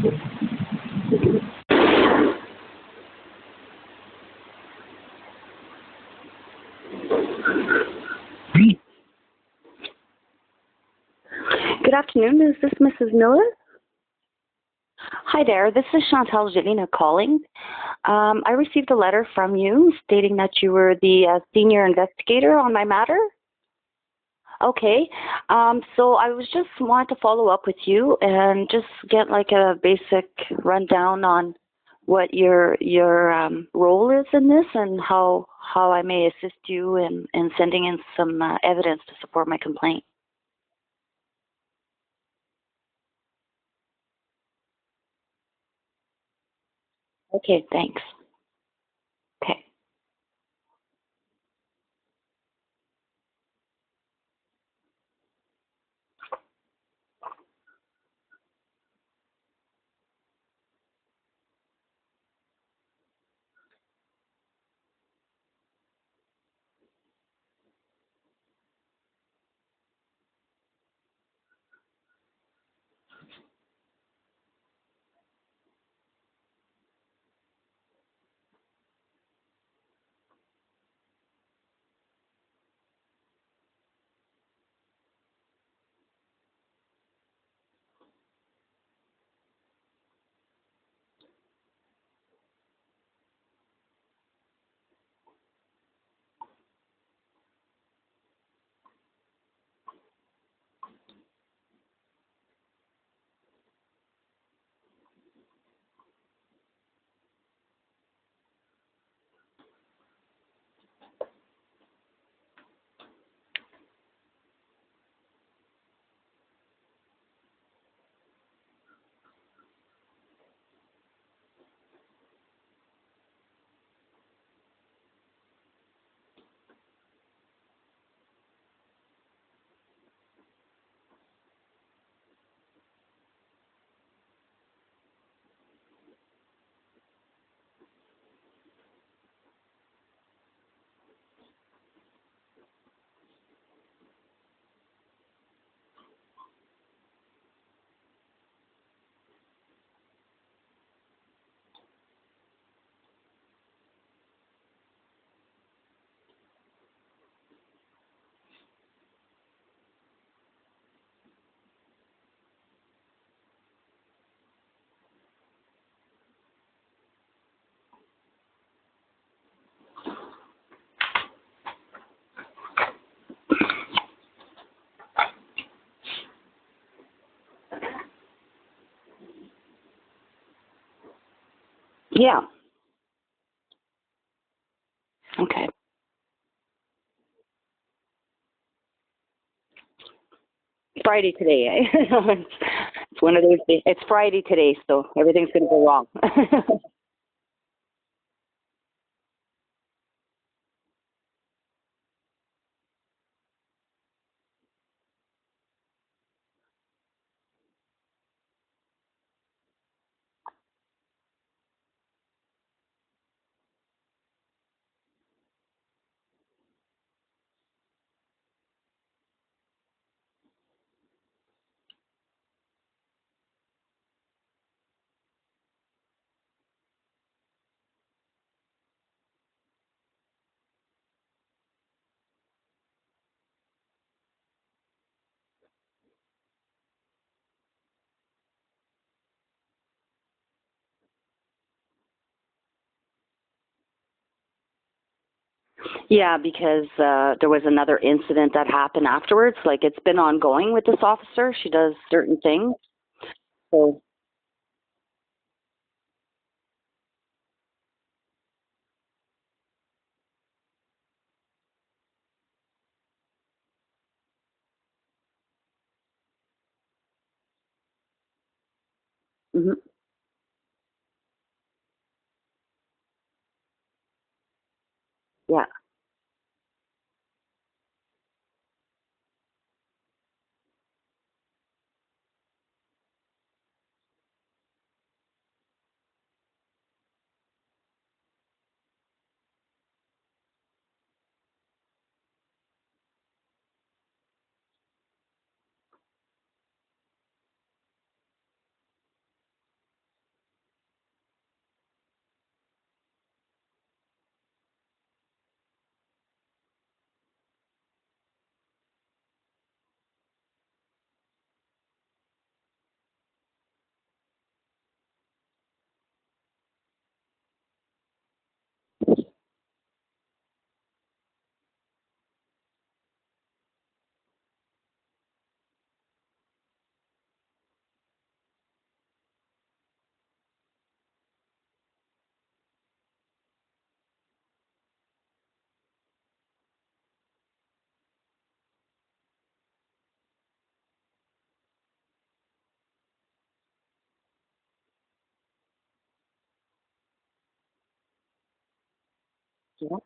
Good afternoon. Is this Mrs. Miller? Hi there. This is Chantal Gelina calling. I received a letter from you stating that you were the senior investigator on my matter. Okay. So I was just wanted to follow up with you and just get like a basic rundown on what your role is in this and how I may assist you in sending in some evidence to support my complaint. Okay, thanks. Okay. Yeah. Okay. Friday today, eh? It's one of those days. It's Friday today, so everything's going to go wrong. Yeah, because there was another incident that happened afterwards. Like, it's been ongoing with this officer. She does certain things. So, mhm. Yeah. Yeah.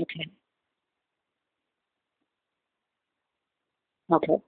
Okay. Okay.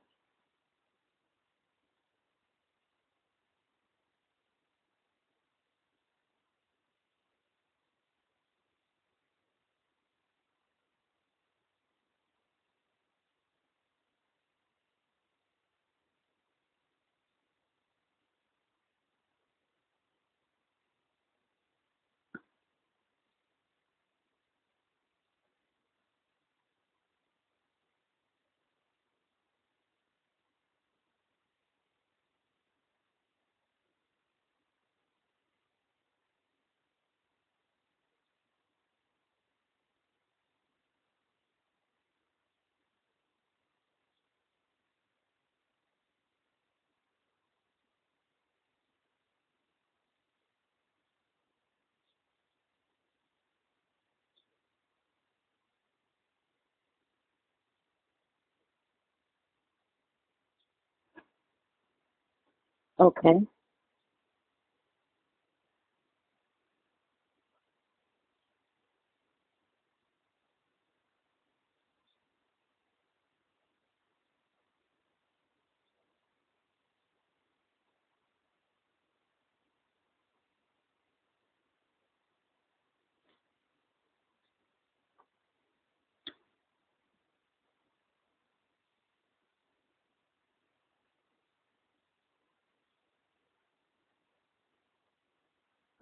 Okay.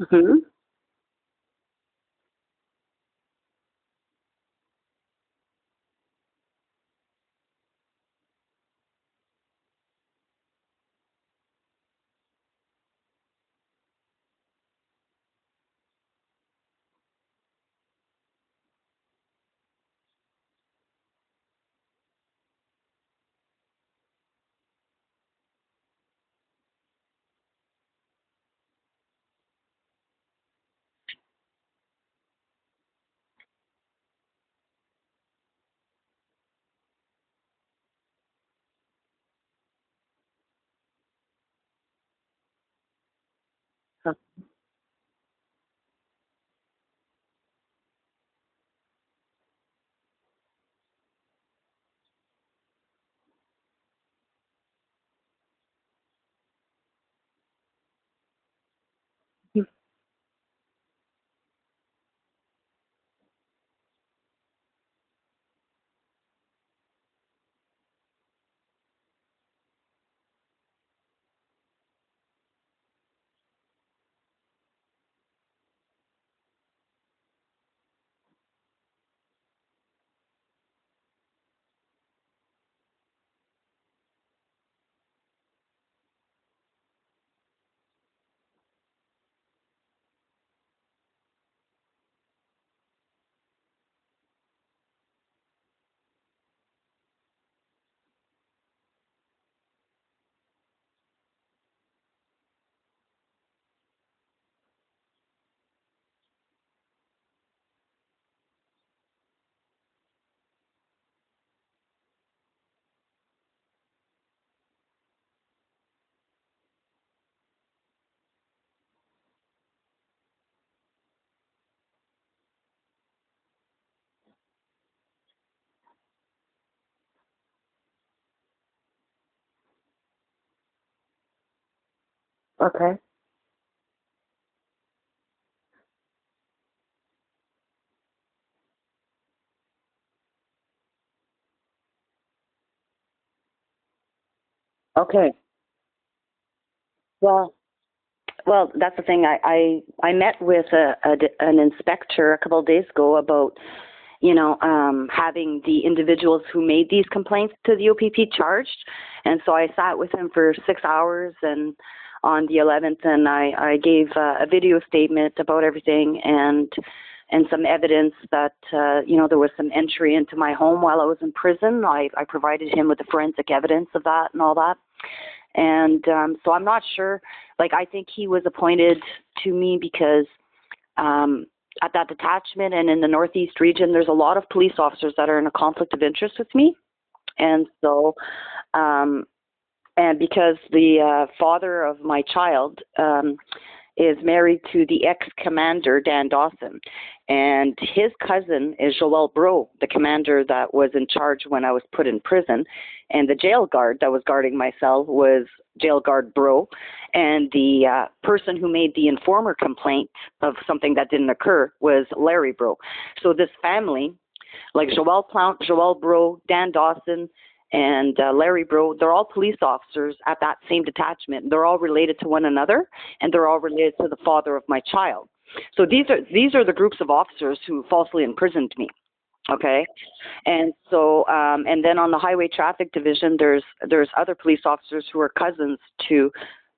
Mm-hmm. Okay. Okay. Well, well, that's the thing. I met with an inspector a couple of days ago about, having the individuals who made these complaints to the OPP charged. And so I sat with him for 6 hours and on the 11th, and I gave a video statement about everything. And and some evidence that, there was some entry into my home while I was in prison. I provided him with the forensic evidence of that and all that. And so I'm not sure, I think he was appointed to me because at that detachment and in the Northeast region, there's a lot of police officers that are in a conflict of interest with me. And so, and because the father of my child is married to the ex-commander, Dan Dawson, and his cousin is Joel Bro, the commander that was in charge when I was put in prison, and the jail guard that was guarding my cell was jail guard Bro, and the person who made the informer complaint of something that didn't occur was Larry Bro. So this family, like Joel Plount, Joel Bro, Dan Dawson, and Larry Bro, they're all police officers at that same detachment. They're all related to one another, and they're all related to the father of my child. So these are the groups of officers who falsely imprisoned me. Okay, and so and then on the Highway Traffic Division, there's other police officers who are cousins to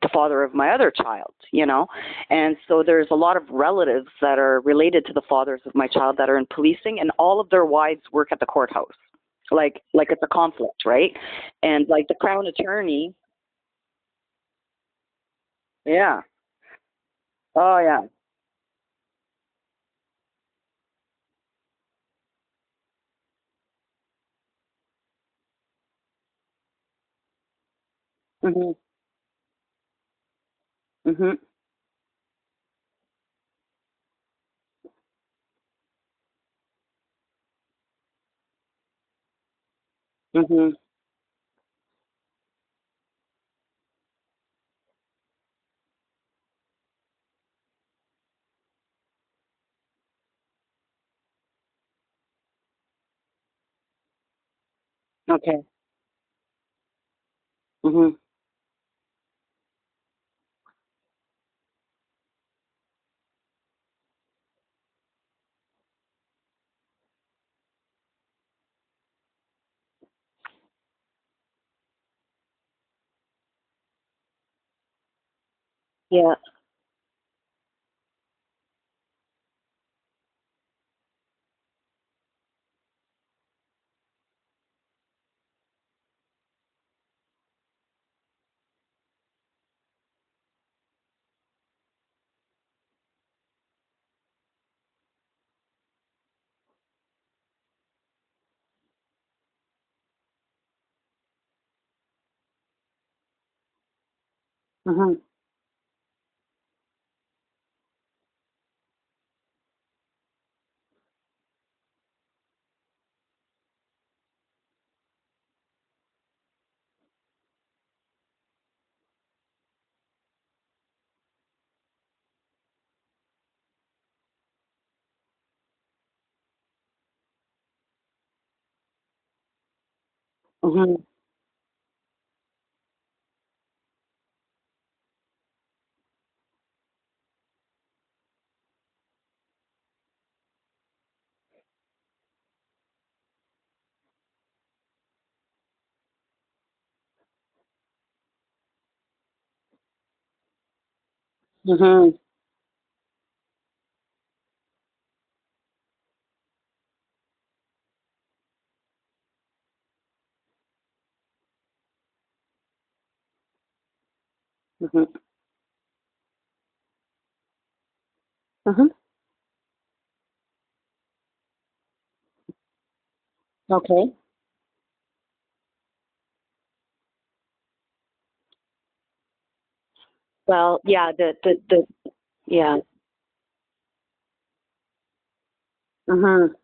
the father of my other child, and so there's a lot of relatives that are related to the fathers of my child that are in policing, and all of their wives work at the courthouse. Like it's a conflict, right? And the Crown Attorney, yeah. Oh yeah. Mhm. Mhm. Mhm. Okay. Mhm. Yeah. Mhm. Mhm. Mhm. Mhm. Mhm. Okay. Well, yeah. The yeah. Mhm.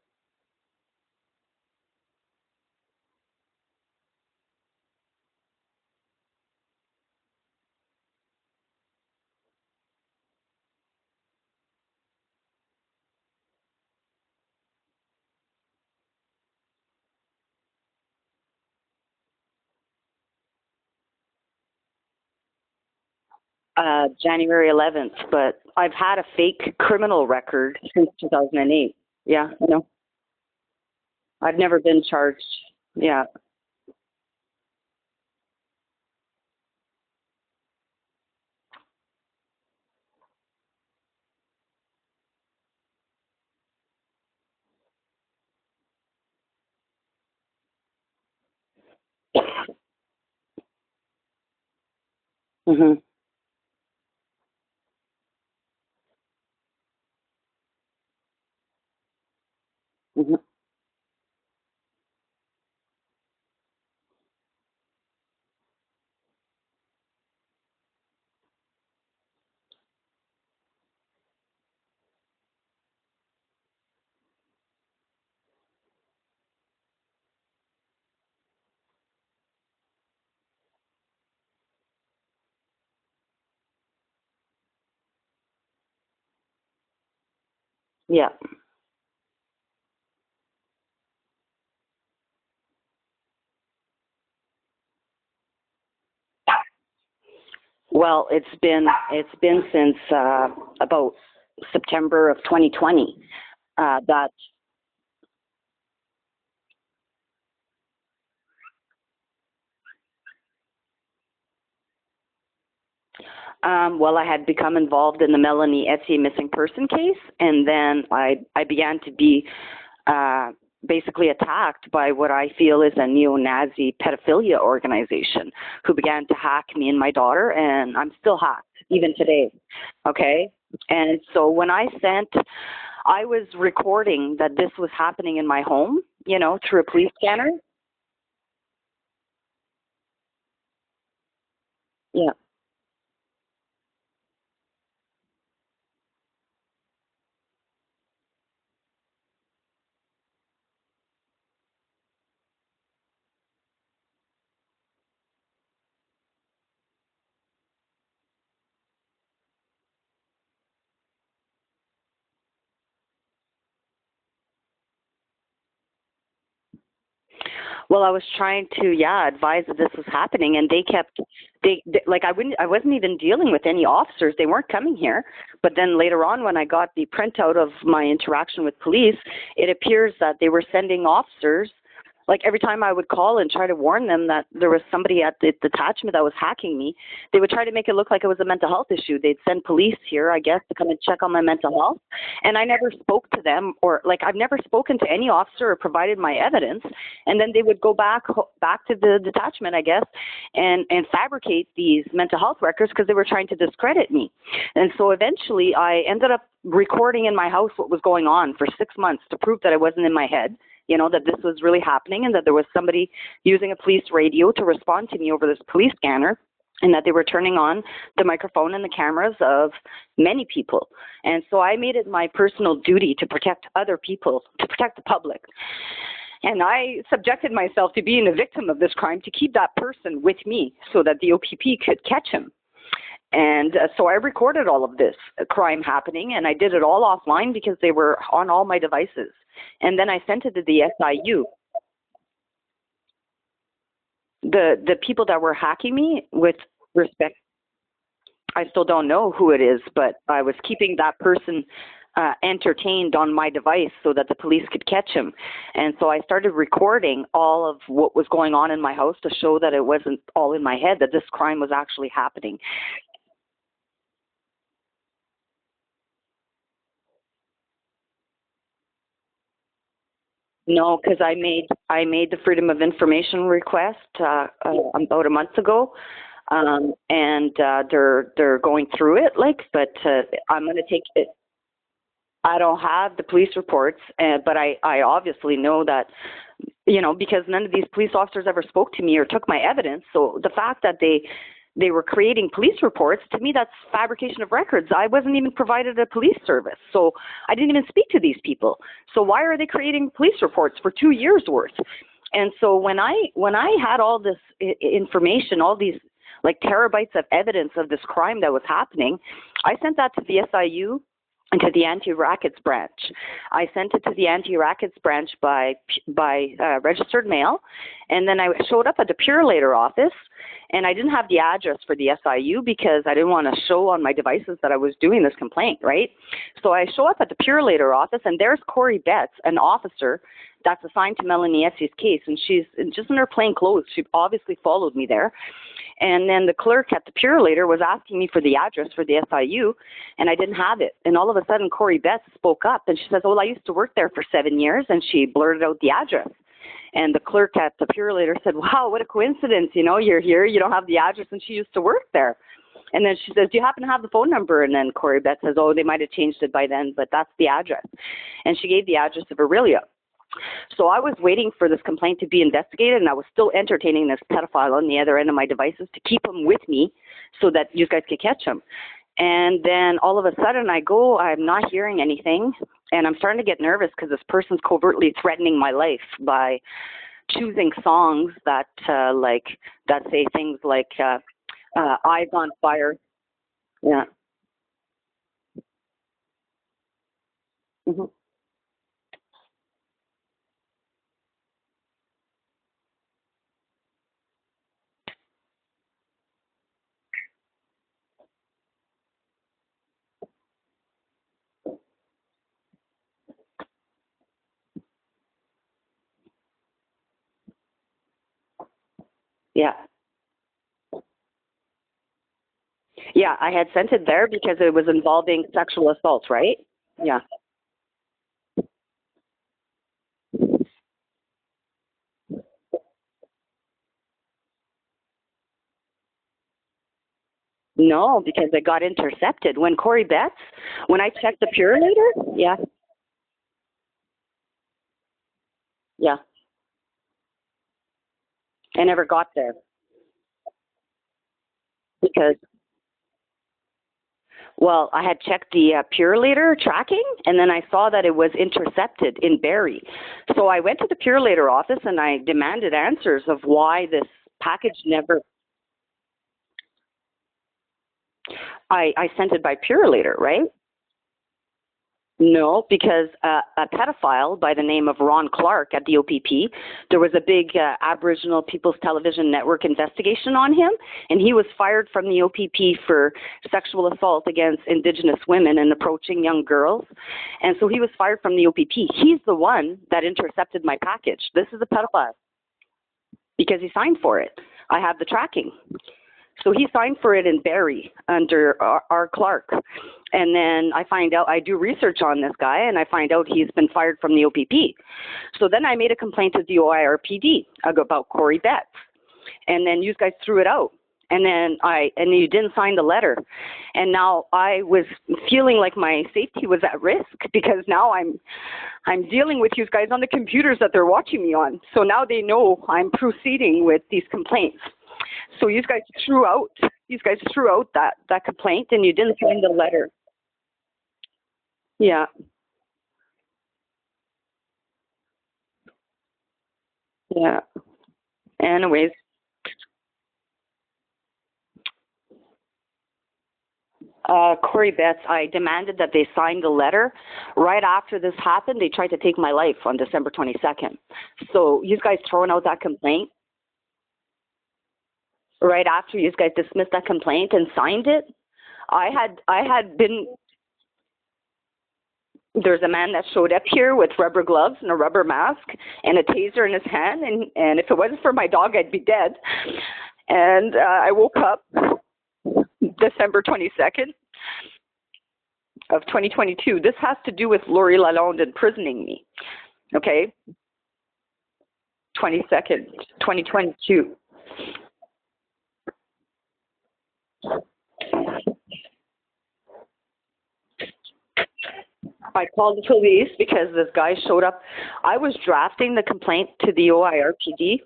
January 11th, but I've had a fake criminal record since 2008. Yeah, I've never been charged. Yeah. Mhm. Mhm. Yeah. Well, it's been since about September of 2020 that well, I had become involved in the Melanie Etier missing person case, and then I began to be uh, basically attacked by what I feel is a neo-Nazi pedophilia organization who began to hack me and my daughter, and I'm still hacked even today. Okay, and so when I was recording that this was happening in my home, through a police scanner. Yeah. Well, I was trying to, advise that this was happening, and they like I wasn't even dealing with any officers. They weren't coming here. But then later on, when I got the printout of my interaction with police, it appears that they were sending officers. Like every time I would call and try to warn them that there was somebody at the detachment that was hacking me, they would try to make it look like it was a mental health issue. They'd send police here, I guess, to come and check on my mental health. And I never spoke to them, or like I've never spoken to any officer or provided my evidence. And then they would go back to the detachment, I guess, and fabricate these mental health records because they were trying to discredit me. And so eventually I ended up recording in my house what was going on for 6 months to prove that I wasn't in my head, that this was really happening, and that there was somebody using a police radio to respond to me over this police scanner, and that they were turning on the microphone and the cameras of many people. And so I made it my personal duty to protect other people, to protect the public. And I subjected myself to being a victim of this crime to keep that person with me so that the OPP could catch him. And so I recorded all of this crime happening, and I did it all offline because they were on all my devices. And then I sent it to the SIU. The people that were hacking me, with respect, I still don't know who it is, but I was keeping that person entertained on my device so that the police could catch him. And so I started recording all of what was going on in my house to show that it wasn't all in my head, that this crime was actually happening. No, because I made the Freedom of Information request about a month ago, and they're going through it. But I'm going to take it. I don't have the police reports, but I obviously know that, because none of these police officers ever spoke to me or took my evidence. So the fact that they were creating police reports, to me, that's fabrication of records. I wasn't even provided a police service, so I didn't even speak to these people. So why are they creating police reports for 2 years worth? And so when I had all this information, all these like terabytes of evidence of this crime that was happening, I sent that to the SIU and to the anti-rackets branch. I sent it to the anti-rackets branch by registered mail, and then I showed up at the Purelator office, and I didn't have the address for the SIU because I didn't want to show on my devices that I was doing this complaint, right? So I show up at the Purelator office, and there's Corey Betts, an officer that's assigned to Melanie Essie's case, and she's just in her plain clothes. She obviously followed me there. And then the clerk at the Purelator was asking me for the address for the SIU, and I didn't have it. And all of a sudden, Corey Betts spoke up, and she says, "Well, I used to work there for 7 years," and she blurted out the address. And the clerk at the Purelator said, "Wow, what a coincidence, you're here, you don't have the address, and she used to work there." And then she says, do you happen to have the phone number? And then Corey Betts says, oh, they might have changed it by then, but that's the address. And she gave the address of Aurelia. So I was waiting for this complaint to be investigated, and I was still entertaining this pedophile on the other end of my devices to keep him with me so that you guys could catch him. And then all of a sudden I'm not hearing anything, and I'm starting to get nervous because this person's covertly threatening my life by choosing songs that that say things like Eyes on Fire. Yeah. Mm-hmm. Yeah. Yeah, I had sent it there because it was involving sexual assault, right? Yeah. No, because it got intercepted. When Corey Betts, when I checked the Purelator, yeah, yeah, I never got there because, well, I had checked the Purelator tracking, and then I saw that it was intercepted in Barrie. So I went to the Purelator office and I demanded answers of why this package never. I sent it by Purelator, right? No, because a pedophile by the name of Ron Clark at the OPP, there was a big Aboriginal People's Television Network investigation on him, and he was fired from the OPP for sexual assault against Indigenous women and approaching young girls. And so he was fired from the OPP. He's the one that intercepted my package. This is a pedophile because he signed for it. I have the tracking. So he signed for it in Barrie under R. Clark. And then I find out, I do research on this guy, and I find out he's been fired from the OPP. So then I made a complaint to the OIRPD about Corey Betts. And then you guys threw it out. And then you didn't sign the letter. And now I was feeling like my safety was at risk because now I'm dealing with you guys on the computers that they're watching me on. So now they know I'm proceeding with these complaints. So you guys threw out that complaint, and you didn't sign the letter. Yeah. Yeah. Anyways, Corey Betts, I demanded that they sign the letter. Right after this happened, they tried to take my life on December 22nd. So you guys throwing out that complaint right after you guys dismissed that complaint and signed it. I had been. There's a man that showed up here with rubber gloves and a rubber mask and a taser in his hand, and if it wasn't for my dog, I'd be dead. And I woke up December 22nd of 2022. This has to do with Laurie Lalonde imprisoning me. Okay? 22nd, 2022. I called the police because this guy showed up. I was drafting the complaint to the OIRPD.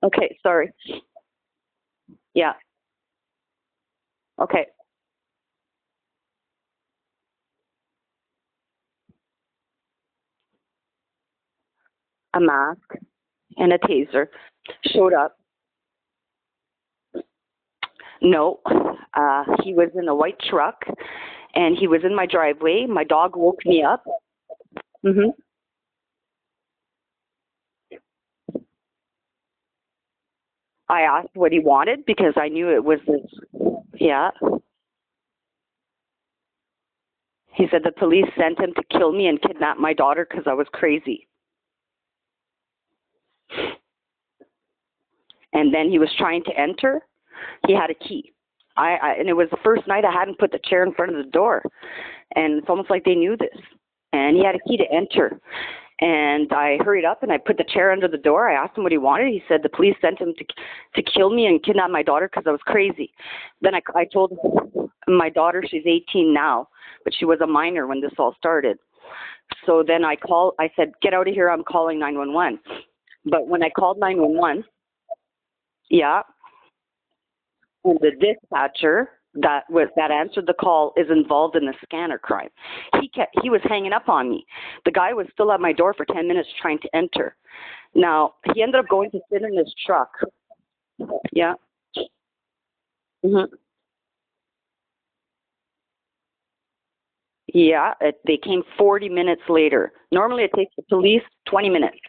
Okay, sorry. Yeah. Okay. A mask and a taser showed up. No, he was in a white truck, and he was in my driveway. My dog woke me up. Mhm. I asked what he wanted because I knew it was this. Yeah. He said the police sent him to kill me and kidnap my daughter because I was crazy. And then he was trying to enter. He had a key. And it was the first night I hadn't put the chair in front of the door. And it's almost like they knew this. And he had a key to enter. And I hurried up and I put the chair under the door. I asked him what he wanted. He said the police sent him to kill me and kidnap my daughter because I was crazy. Then I told my daughter, she's 18 now, but she was a minor when this all started. So then I said, get out of here, I'm calling 911. But when I called 911, yeah, and the dispatcher that answered the call is involved in the scanner crime. He was hanging up on me. The guy was still at my door for 10 minutes trying to enter. Now, he ended up going to sit in his truck. Yeah. Yeah, they came 40 minutes later. Normally it takes the police 20 minutes.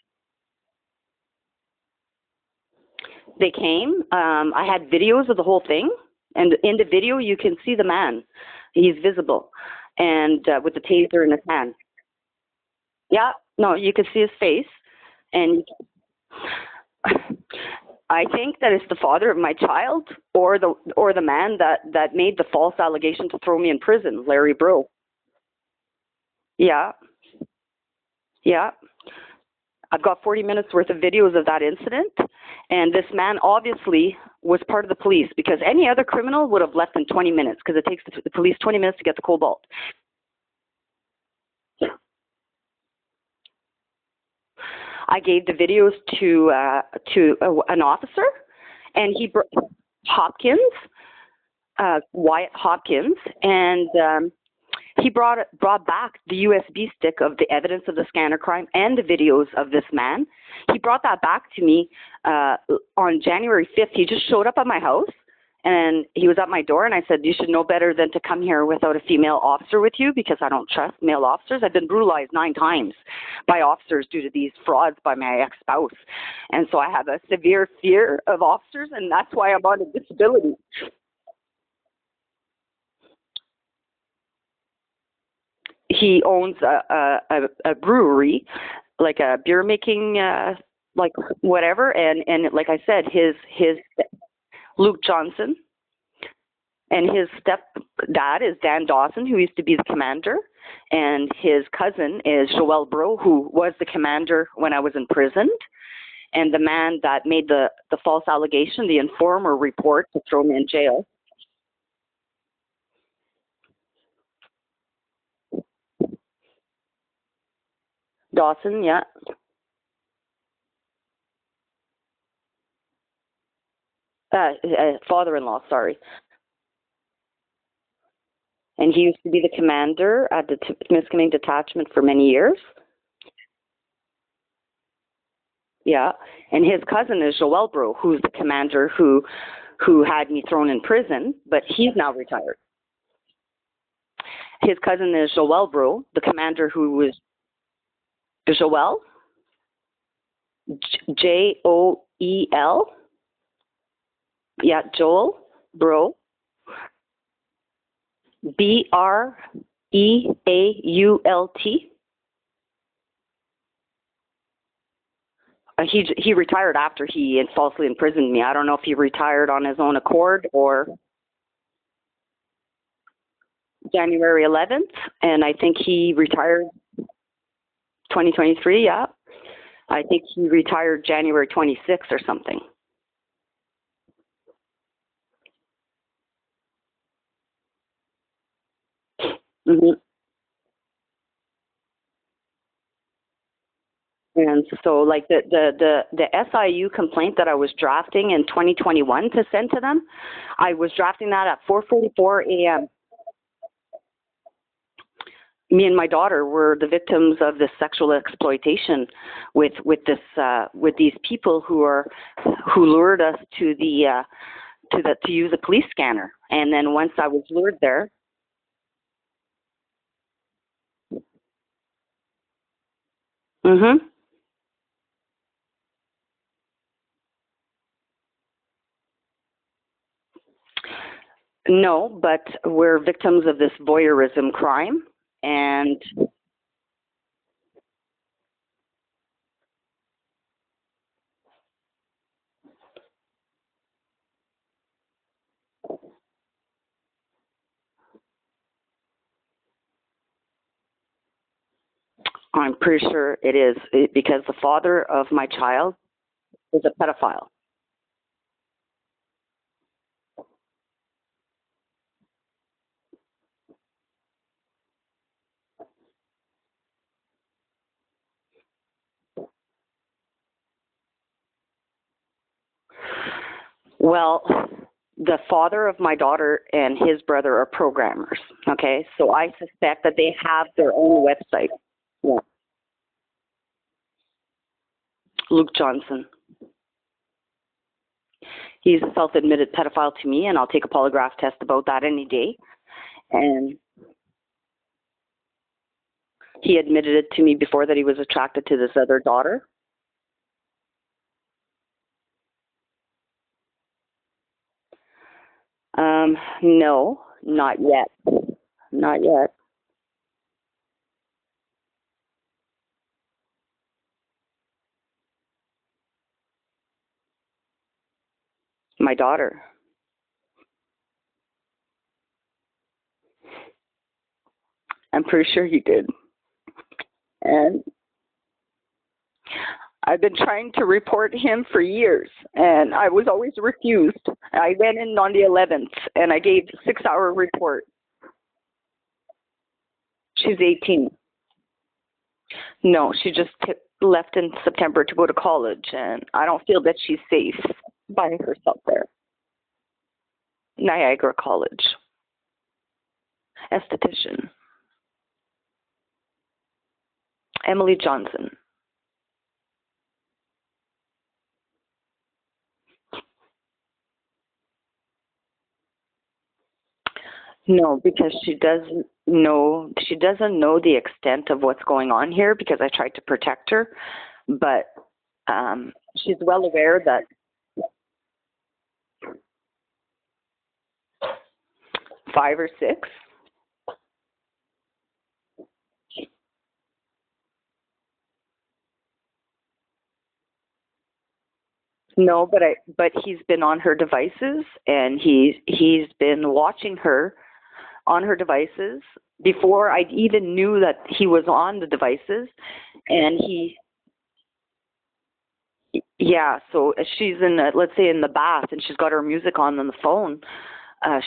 They came. I had videos of the whole thing. And in the video, you can see the man. He's visible. And with the taser in his hand. Yeah, no, you can see his face. And I think that it's the father of my child or the man that made the false allegation to throw me in prison, Larry Bro. Yeah. Yeah. I've got 40 minutes worth of videos of that incident. And this man obviously was part of the police because any other criminal would have left in 20 minutes because it takes the police 20 minutes to get the cobalt. I gave the videos to an officer, and he Hopkins, Wyatt Hopkins, and he brought back the USB stick of the evidence of the scanner crime and the videos of this man. He brought that back to me on January 5th. He just showed up at my house, and he was at my door, and I said, you should know better than to come here without a female officer with you because I don't trust male officers. I've been brutalized 9 times by officers due to these frauds by my ex-spouse. And so I have a severe fear of officers, and that's why I'm on a disability. He owns a brewery, like a beer making, like whatever. And like I said, his Luke Johnson, and his stepdad is Dan Dawson, who used to be the commander, and his cousin is Joel Bro, who was the commander when I was imprisoned, and the man that made the false allegation, the informer report to throw me in jail. Dawson, yeah. Father-in-law, sorry. And he used to be the commander at the Misconduct detachment for many years. Yeah, and his cousin is Joel Bro, who's the commander who had me thrown in prison, but he's now retired. His cousin is Joel Bro, the commander who was Joel, Joel. Yeah, Joel Bro, Breault. He retired after he falsely imprisoned me. I don't know if he retired on his own accord or January 11th, and I think he retired 2023, yeah. I think he retired January 26th or something. And so, like the SIU complaint that I was drafting in 2021 to send to them, I was drafting that at 4:44 a.m. Me and my daughter were the victims of this sexual exploitation with these people who lured us to use a police scanner. And then once I was lured there. No, but we're victims of this voyeurism crime, and I'm pretty sure it is, because the father of my child is a pedophile. Well, the father of my daughter and his brother are programmers, okay? So I suspect that they have their own website. Yeah. Luke Johnson. He's a self-admitted pedophile to me, and I'll take a polygraph test about that any day. And he admitted it to me before that he was attracted to this other daughter. No, not yet. Not yet. My daughter. I'm pretty sure he did. And I've been trying to report him for years, and I was always refused. I went in on the 11th, and I gave a 6-hour report. She's 18. No, she just left in September to go to college, and I don't feel that she's safe by herself there. Niagara College. Esthetician. Emily Johnson. No, because she doesn't know the extent of what's going on here, because I tried to protect her, but she's well aware that 5 or 6. No, but he's been on her devices, and he's been watching her on her devices before I even knew that he was on the devices, and yeah, so she's in let's say in the bath, and she's got her music on the phone.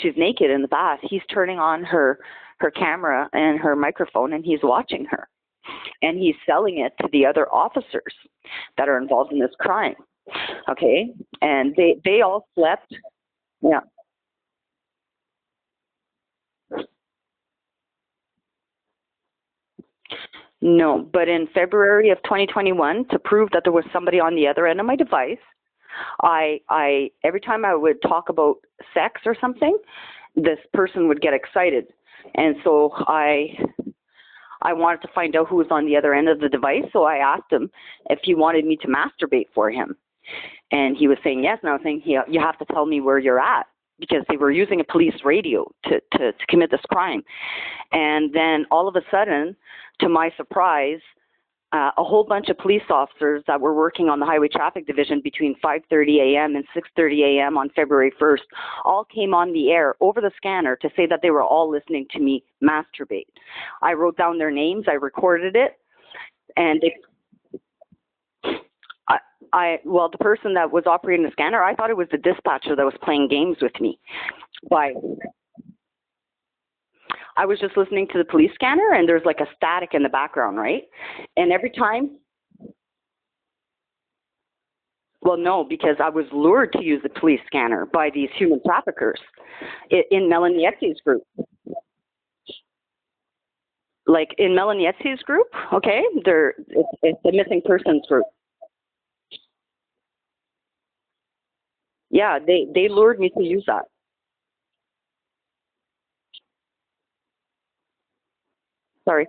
She's naked in the bath. He's turning on her camera and her microphone, and he's watching her, and he's selling it to the other officers that are involved in this crime. Okay, and they all slept. Yeah. No, but in February of 2021, to prove that there was somebody on the other end of my device, I every time I would talk about sex or something, this person would get excited, and so I wanted to find out who was on the other end of the device. So I asked him if he wanted me to masturbate for him, and he was saying yes. And I was saying, you have to tell me where you're at, because they were using a police radio to commit this crime. And then all of a sudden, to my surprise, a whole bunch of police officers that were working on the Highway Traffic Division between 5:30 a.m. and 6:30 a.m. on February 1st all came on the air over the scanner to say that they were all listening to me masturbate. I wrote down their names, I recorded it, and well, the person that was operating the scanner, I thought it was the dispatcher that was playing games with me. But I was just listening to the police scanner, and there's like a static in the background, right? And every time, well, no, because I was lured to use the police scanner by these human traffickers in Melanie Etsy's group. Like in Melanie Etsy's group, okay? It's a missing persons group. Yeah, they lured me to use that. Sorry.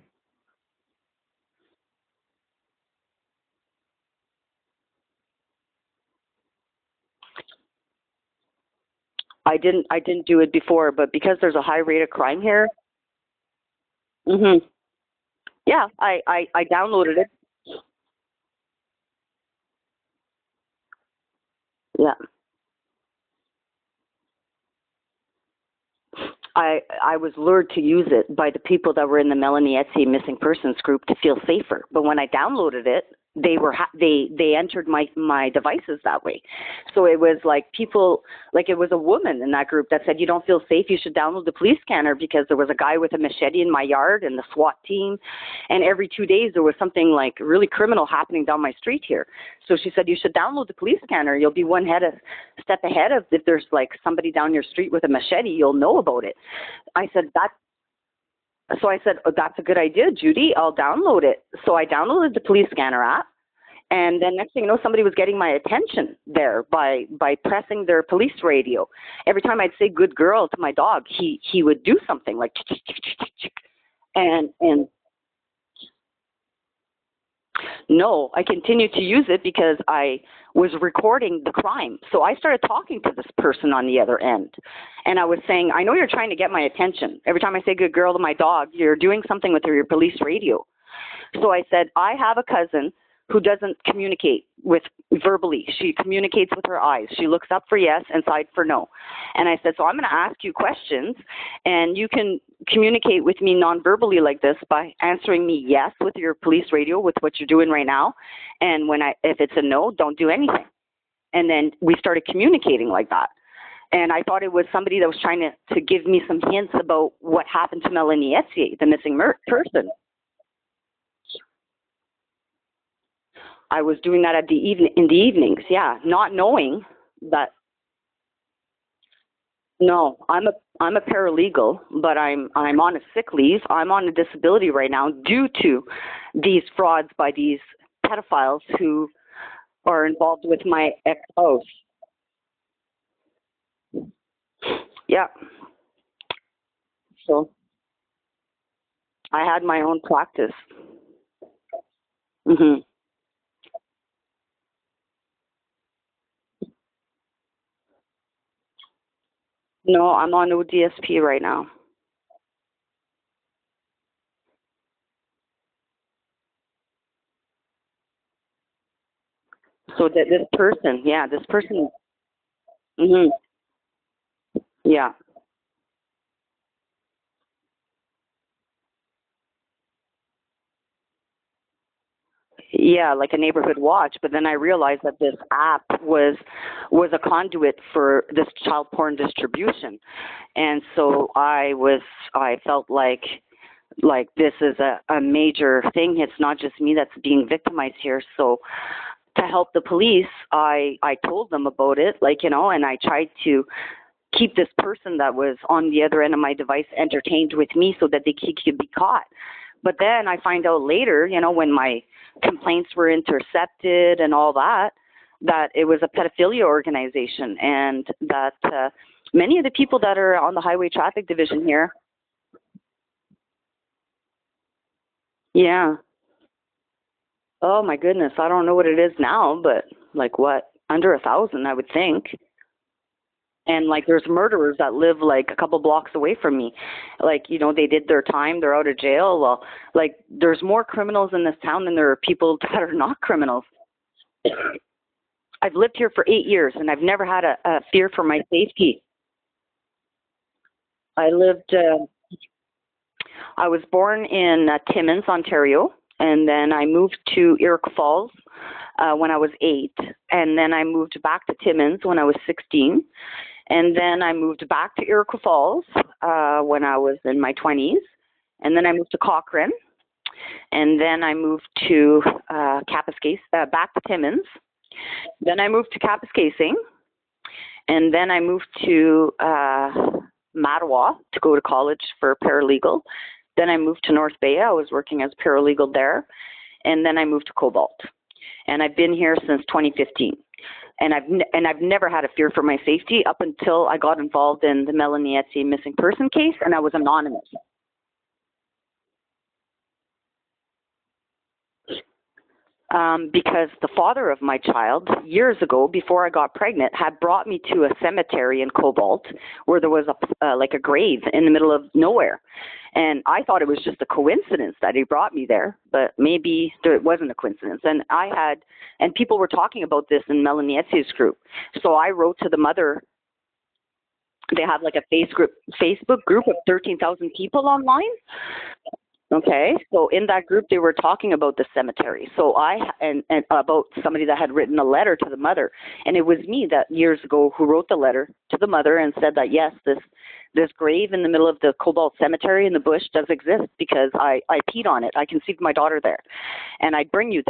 I didn't do it before, but because there's a high rate of crime here, yeah, I downloaded it. Yeah. I was lured to use it by the people that were in the Melanie Etsy missing persons group to feel safer. But when I downloaded it, they entered my devices that way. So it was like people, like it was a woman in that group that said, you don't feel safe, you should download the police scanner because there was a guy with a machete in my yard and the SWAT team. And every 2 days there was something like really criminal happening down my street here. So she said, you should download the police scanner. You'll be one step ahead of if there's like somebody down your street with a machete, you'll know about it. So I said, oh, that's a good idea, Judy. I'll download it. So I downloaded the police scanner app. And then next thing you know, somebody was getting my attention there by pressing their police radio. Every time I'd say good girl to my dog, he would do something like and no, I continued to use it because I was recording the crime. So I started talking to this person on the other end. And I was saying, I know you're trying to get my attention. Every time I say good girl to my dog, you're doing something with your police radio. So I said, I have a cousin who doesn't communicate with verbally. She communicates with her eyes. She looks up for yes and side for no. And I said, so I'm going to ask you questions, and you can communicate with me non-verbally like this by answering me yes with your police radio with what you're doing right now. And if it's a no, don't do anything. And then we started communicating like that. And I thought it was somebody that was trying to give me some hints about what happened to Melanie Etier, the missing person. I was doing that in the evenings, yeah, not knowing that. No, I'm a paralegal, but I'm on a sick leave. I'm on a disability right now due to these frauds by these pedophiles who are involved with my ex-spouse. Yeah. So I had my own practice. Mhm. No, I'm on ODSP right now. So that this person, yeah, this person, yeah. Yeah, like a neighborhood watch, but then I realized that this app was a conduit for this child porn distribution. And so I felt like this is a major thing. It's not just me that's being victimized here. So to help the police, I told them about it, and I tried to keep this person that was on the other end of my device entertained with me so that they could be caught. But then I find out later, when my complaints were intercepted and all that it was a pedophilia organization, and that many of the people that are on the highway traffic division here. Yeah. Oh my goodness, I don't know what it is now, but like what? Under 1,000, I would think. And there's murderers that live a couple blocks away from me. They did their time, they're out of jail. Well, there's more criminals in this town than there are people that are not criminals. I've lived here for 8 years and I've never had a fear for my safety. I was born in Timmins, Ontario, and then I moved to Iroquois Falls when I was 8, and then I moved back to Timmins when I was 16. And then I moved back to Iroquois Falls when I was in my 20s. And then I moved to Cochrane. And then I moved to back to Timmins. Then I moved to Kapuskasing. And then I moved to Mattawa to go to college for paralegal. Then I moved to North Bay. I was working as paralegal there. And then I moved to Cobalt. And I've been here since 2015. And I've never had a fear for my safety up until I got involved in the Melanie Etier missing person case, and I was anonymous. Because the father of my child, years ago, before I got pregnant, had brought me to a cemetery in Cobalt where there was a grave in the middle of nowhere. And I thought it was just a coincidence that he brought me there, but maybe it wasn't a coincidence. And people were talking about this in Melanie Etier's group. So I wrote to the mother. They have like a Facebook group of 13,000 people online. Okay, so in that group, they were talking about the cemetery. So and about somebody that had written a letter to the mother, and it was me that years ago who wrote the letter to the mother and said that yes, this grave in the middle of the Cobalt Cemetery in the bush does exist because I peed on it. I conceived my daughter there, and I'll bring you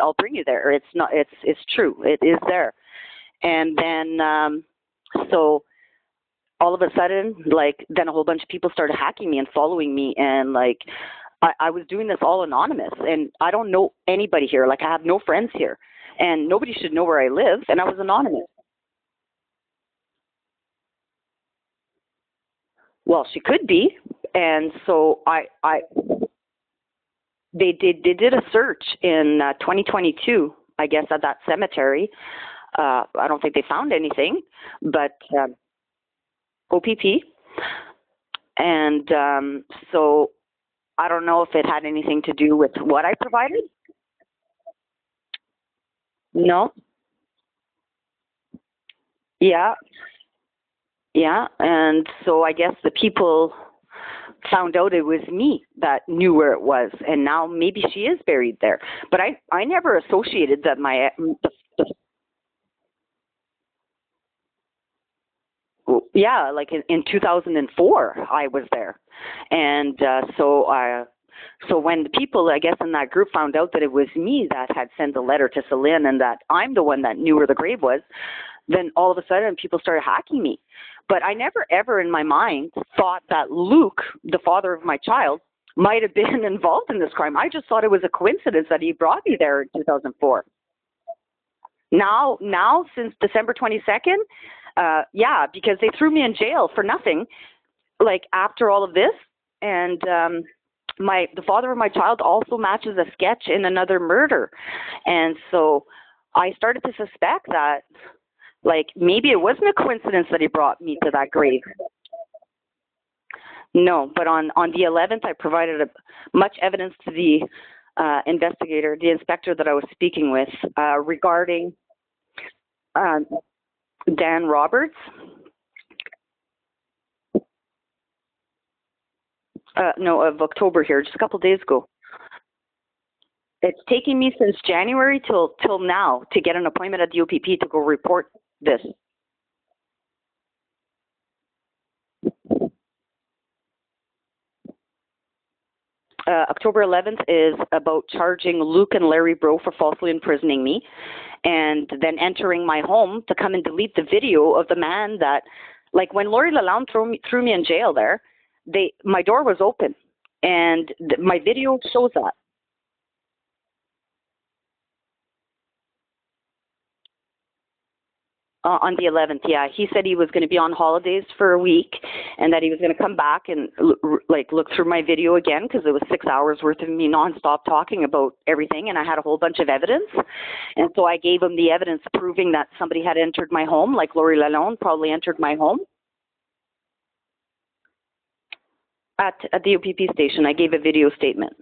there. It's true. It is there. And then so all of a sudden, like, then a whole bunch of people started hacking me and following me, and like, I was doing this all anonymous, and I don't know anybody here. Like, I have no friends here, and nobody should know where I live, and I was anonymous. Well, she could be, and so they did a search in 2022, I guess, at that cemetery. I don't think they found anything, but OPP, and so I don't know if it had anything to do with what I provided. No. Yeah. Yeah. And so I guess the people found out it was me that knew where it was, and now maybe she is buried there. But I never associated that yeah, like in 2004, I was there, and so when the people, I guess, in that group found out that it was me that had sent the letter to Celine and that I'm the one that knew where the grave was, then all of a sudden people started hacking me. But I never ever in my mind thought that Luke, the father of my child, might have been involved in this crime. I just thought it was a coincidence that he brought me there in 2004. Now, since December 22nd, yeah, because they threw me in jail for nothing, like after all of this, and the father of my child also matches a sketch in another murder, and so I started to suspect that, like, maybe it wasn't a coincidence that he brought me to that grave. No, but on the 11th, I provided much evidence to the investigator, the inspector that I was speaking with, regarding Dan Roberts. No, of October here, just a couple of days ago. It's taking me since January till now to get an appointment at the OPP to go report this. October 11th is about charging Luke and Larry Bro for falsely imprisoning me, and then entering my home to come and delete the video of the man that, like, when Laurie Lalonde threw me in jail there, my door was open, and my video shows that. On the 11th, yeah. He said he was going to be on holidays for a week and that he was going to come back and look through my video again, because it was 6 hours worth of me nonstop talking about everything, and I had a whole bunch of evidence. And so I gave him the evidence proving that somebody had entered my home, like Laurie Lalonde probably entered my home. At the OPP station, I gave a video statement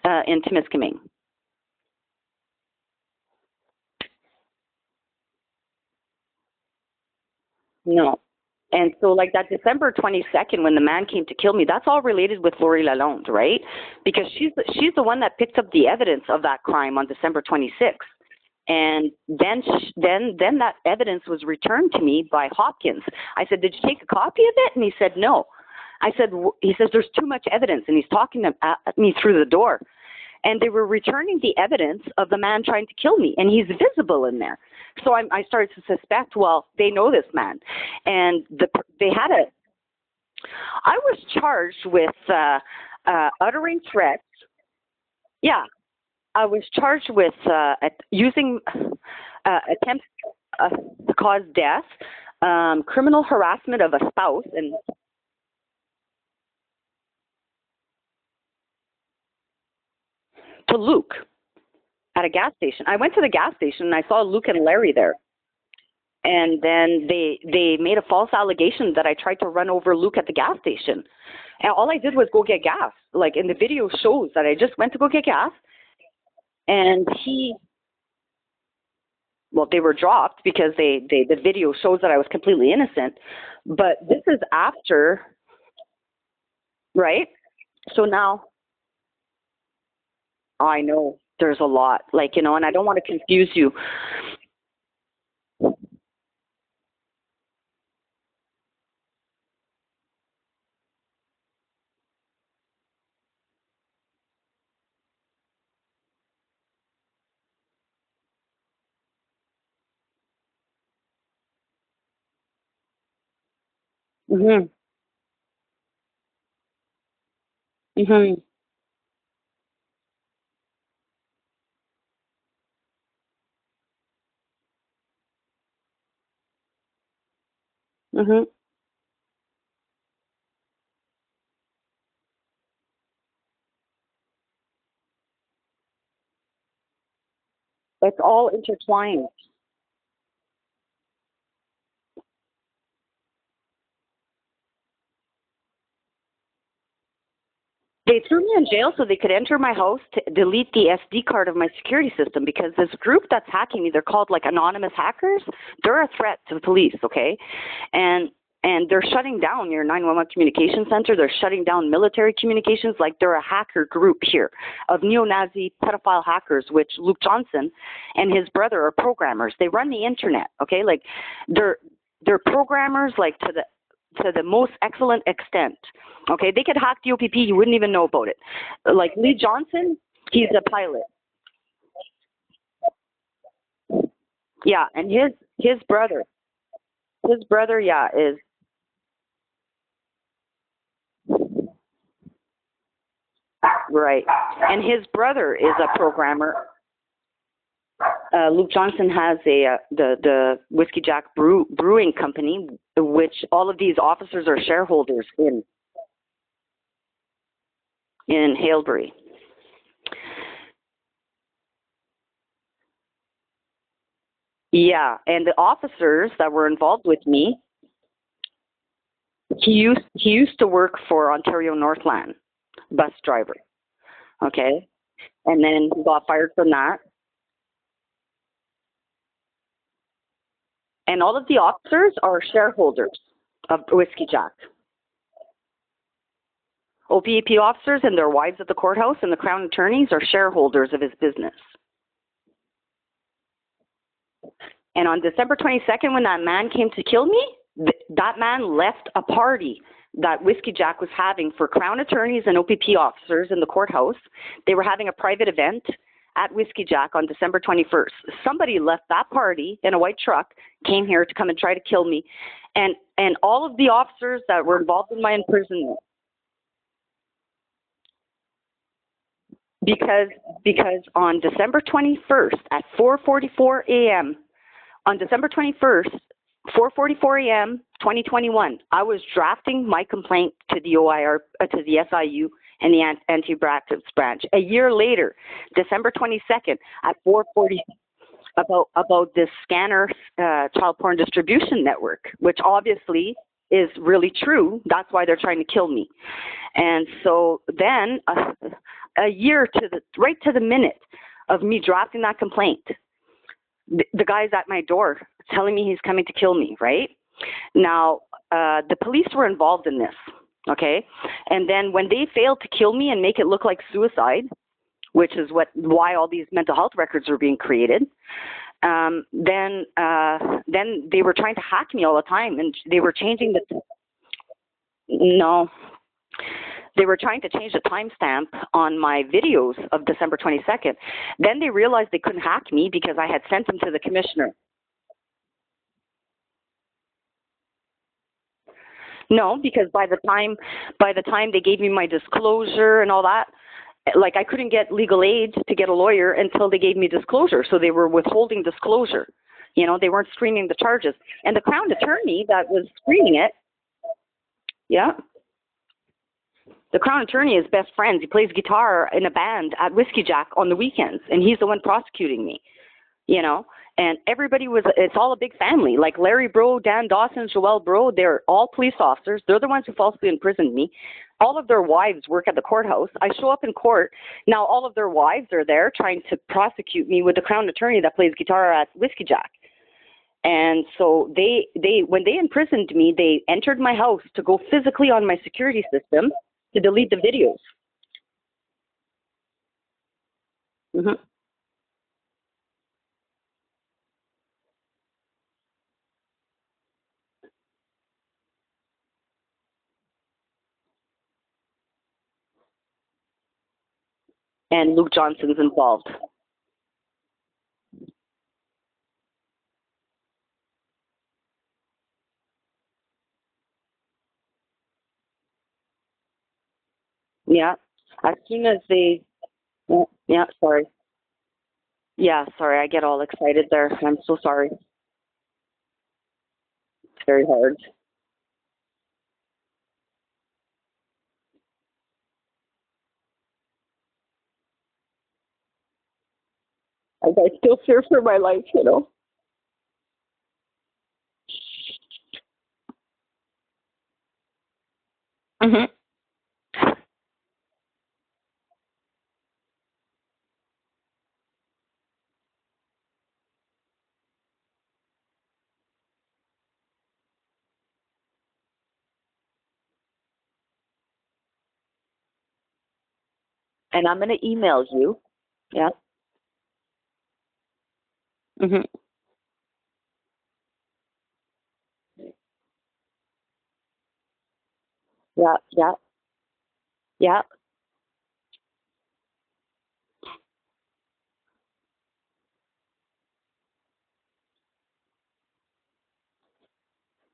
in Timiskaming. No. And so, like, that December 22nd, when the man came to kill me, that's all related with Laurie Lalonde, right? Because she's the one that picked up the evidence of that crime on December 26th. And then that evidence was returned to me by Hopkins. I said, "Did you take a copy of it?" And he said, "No." He says, "There's too much evidence." And he's talking at me through the door. And they were returning the evidence of the man trying to kill me, and he's visible in there. So I started to suspect, well, they know this man. And I was charged with uttering threats. Yeah, I was charged with using attempts to cause death, criminal harassment of a spouse, and to Luke at a gas station. I went to the gas station and I saw Luke and Larry there. And then they made a false allegation that I tried to run over Luke at the gas station. And all I did was go get gas. Like, in the video shows that I just went to go get gas. And well, they were dropped because the video shows that I was completely innocent. But this is after, right? So now, I know there's a lot, like, you know, and I don't want to confuse you. Mhm. Mhm. Mhm. It's all intertwined. They threw me in jail so they could enter my house to delete the SD card of my security system, because this group that's hacking me, they're called like anonymous hackers. They're a threat to the police, okay? And they're shutting down your 911 communication center. They're shutting down military communications. Like, they're a hacker group here of neo-Nazi pedophile hackers, which Luke Johnson and his brother are programmers. They run the internet, okay? Like, they're programmers, like, to the most excellent extent. Okay, they could hack the OPP, you wouldn't even know about it. Like Lee Johnson, he's a pilot. Yeah, and his brother, yeah, is right, and his brother is a programmer. Luke Johnson has the Whiskey Jack Brewing Company, which all of these officers are shareholders in Hailbury. Yeah, and the officers that were involved with me, he used to work for Ontario Northland, bus driver. Okay, and then he got fired from that. And all of the officers are shareholders of Whiskey Jack. OPAP officers and their wives at the courthouse and the Crown attorneys are shareholders of his business. And on December 22nd, when that man came to kill me, that man left a party that Whiskey Jack was having for Crown attorneys and OPP officers in the courthouse. They were having a private event at Whiskey Jack on December 21st. Somebody left that party in a white truck, came here to come and try to kill me. And all of the officers that were involved in my imprisonment, because on December 21st at 4:44 a.m., on December 21st, 4:44 a.m., 2021, I was drafting my complaint to the to the SIU and the anti-practice branch. A year later, December 22nd at 4:40, about this scanner child porn distribution network, which obviously is really true. That's why they're trying to kill me. And so then, a year right to the minute of me drafting that complaint, the guy's at my door telling me he's coming to kill me, right? Now, the police were involved in this, okay? And then when they failed to kill me and make it look like suicide, which is why all these mental health records were being created, then they were trying to hack me all the time, and they were changing no. They were trying to change the timestamp on my videos of December 22nd. Then they realized they couldn't hack me because I had sent them to the commissioner. No, because by the time they gave me my disclosure and all that, like, I couldn't get legal aid to get a lawyer until they gave me disclosure. So they were withholding disclosure. You know, they weren't screening the charges. And the Crown attorney that was screening it, yeah. The Crown attorney is best friends. He plays guitar in a band at Whiskey Jack on the weekends, and he's the one prosecuting me, you know. And it's all a big family. Like Larry Bro, Dan Dawson, Joelle Bro, they're all police officers. They're the ones who falsely imprisoned me. All of their wives work at the courthouse. I show up in court. Now all of their wives are there trying to prosecute me with the Crown attorney that plays guitar at Whiskey Jack. And so when they imprisoned me, they entered my house to go physically on my security system to delete the videos. Hmm. And Luke Johnson's involved. Yeah. As soon as they, yeah, sorry. Yeah, sorry, I get all excited there. I'm so sorry. It's very hard. I still fear for my life, you know. Hmm. And I'm going to email you. Yeah. Hmm. Yeah, yeah, yeah,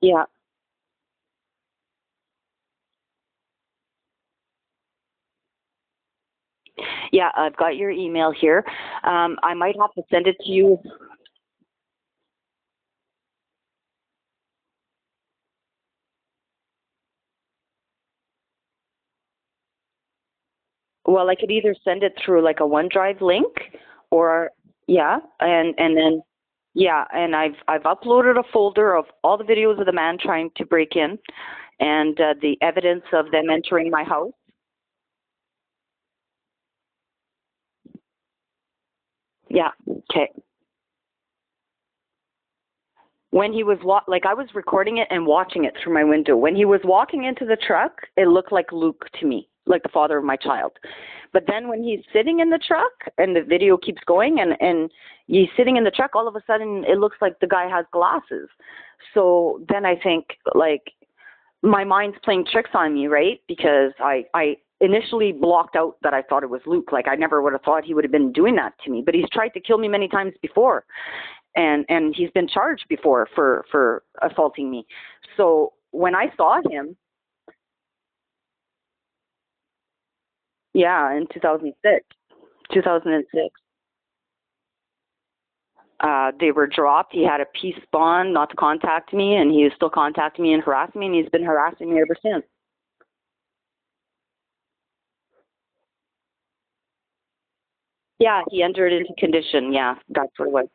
yeah. Yeah, I've got your email here. I might have to send it to you. Well, I could either send it through like a OneDrive link, or yeah, and then yeah, and I've uploaded a folder of all the videos of the man trying to break in, and the evidence of them entering my house. Yeah. Okay. When he was like, I was recording it and watching it through my window. When he was walking into the truck, it looked like Luke to me, like the father of my child. But then when he's sitting in the truck and the video keeps going, and he's sitting in the truck, all of a sudden it looks like the guy has glasses. So then I think, like, my mind's playing tricks on me, right? Because I initially blocked out that I thought it was Luke. Like, I never would have thought he would have been doing that to me. But he's tried to kill me many times before, and he's been charged before for assaulting me. So when I saw him, yeah, in 2006, 2006, they were dropped. He had a peace bond not to contact me, and he was still contacting me and harassing me, and he's been harassing me ever since. Yeah, he entered into condition. Yeah, that's what it was.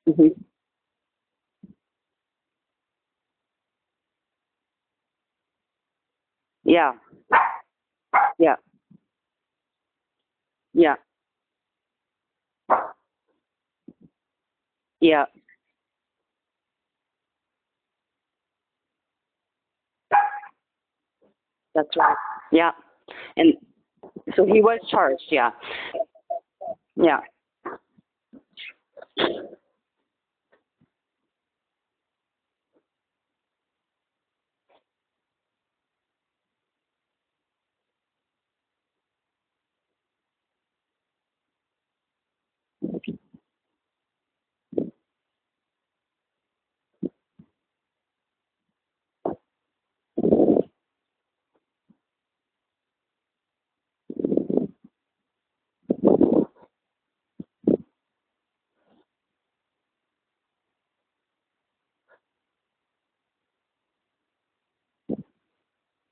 Hmm. Yeah, yeah, yeah, yeah. That's right. Yeah, and so he was charged. Yeah, yeah.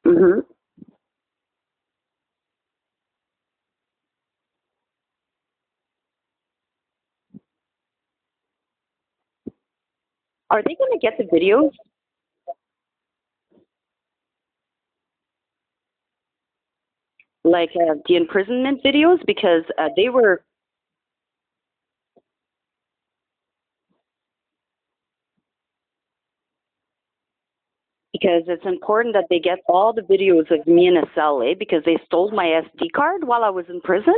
Hmm. Are they going to get the videos? Like the imprisonment videos? Because they were... Because it's important that they get all the videos of me in a cell, because they stole my SD card while I was in prison,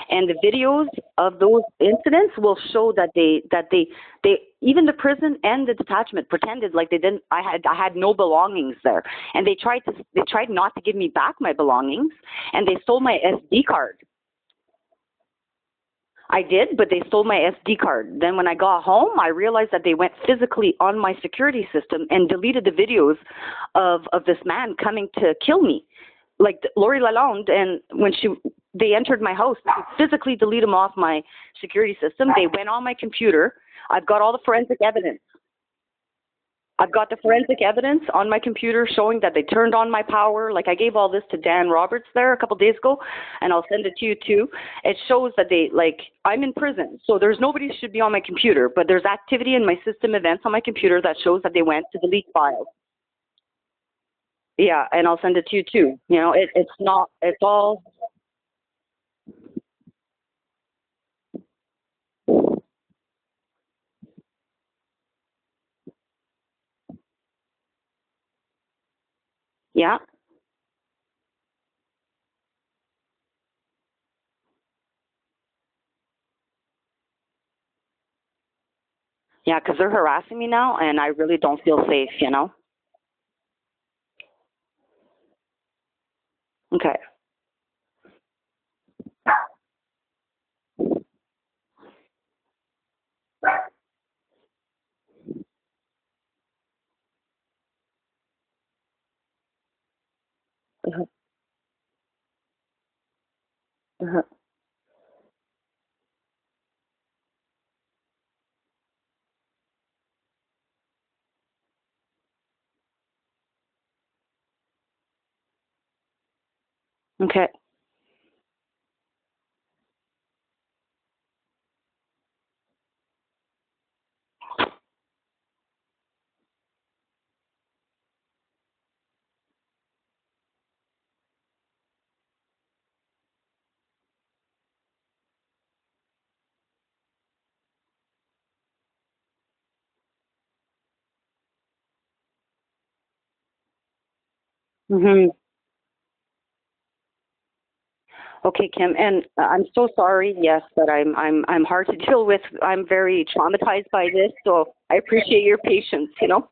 and the videos of those incidents will show that they even the prison and the detachment pretended like they didn't. I had no belongings there, and they tried not to give me back my belongings, and they stole my SD card. I did, but they stole my SD card. Then when I got home, I realized that they went physically on my security system and deleted the videos of this man coming to kill me. Like Lori Lalonde, and when they entered my house, they physically deleted them off my security system. They went on my computer. I've got all the forensic evidence. I've got the forensic evidence on my computer showing that they turned on my power. Like I gave all this to Dan Roberts there a couple of days ago, and I'll send it to you too. It shows that I'm in prison, so there's nobody should be on my computer, but there's activity in my system events on my computer that shows that they went to delete files. Yeah, and I'll send it to you too. You know, it's all... Yeah. Yeah, because they're harassing me now, and I really don't feel safe, you know? Okay. Uh-huh. Uh-huh. Okay. Mhm. Okay, Kim, and I'm so sorry. Yes, that I'm hard to deal with. I'm very traumatized by this, so I appreciate your patience. You know.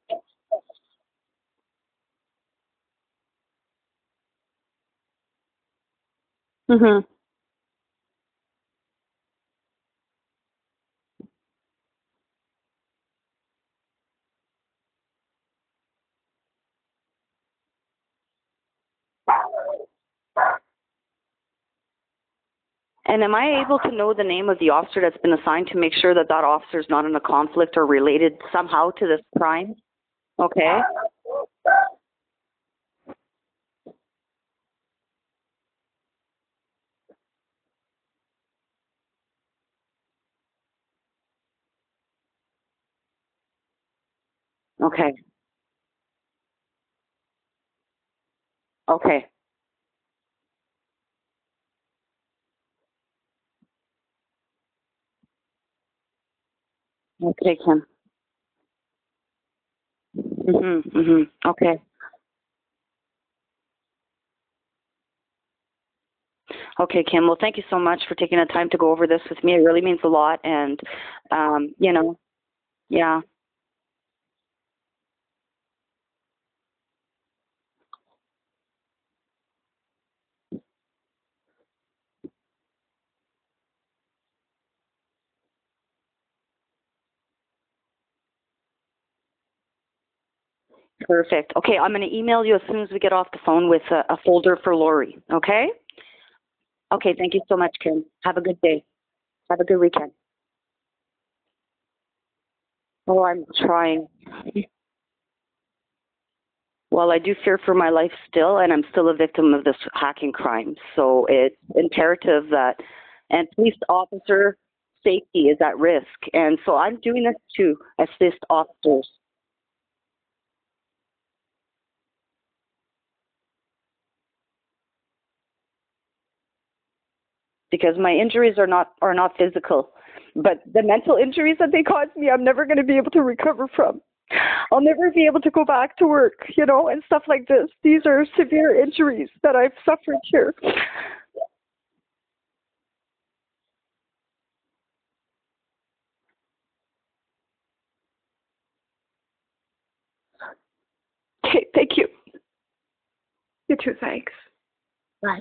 Mhm. And am I able to know the name of the officer that's been assigned to make sure that that officer is not in a conflict or related somehow to this crime? Okay. Okay. Okay. Okay, Kim. Mhm. Mhm. Okay. Okay, Kim. Well, thank you so much for taking the time to go over this with me. It really means a lot, and you know, yeah. Perfect. Okay, I'm going to email you as soon as we get off the phone with a folder for Lori. Okay? Okay, thank you so much, Kim. Have a good day. Have a good weekend. Oh, I'm trying. Well, I do fear for my life still, and I'm still a victim of this hacking crime. So it's imperative that, and police officer safety is at risk. And so I'm doing this to assist officers. because my injuries are not physical, but the mental injuries that they caused me, I'm never going to be able to recover from. I'll never be able to go back to work, you know, and stuff like this. These are severe injuries that I've suffered here. Okay, thank you. You too, thanks. Bye.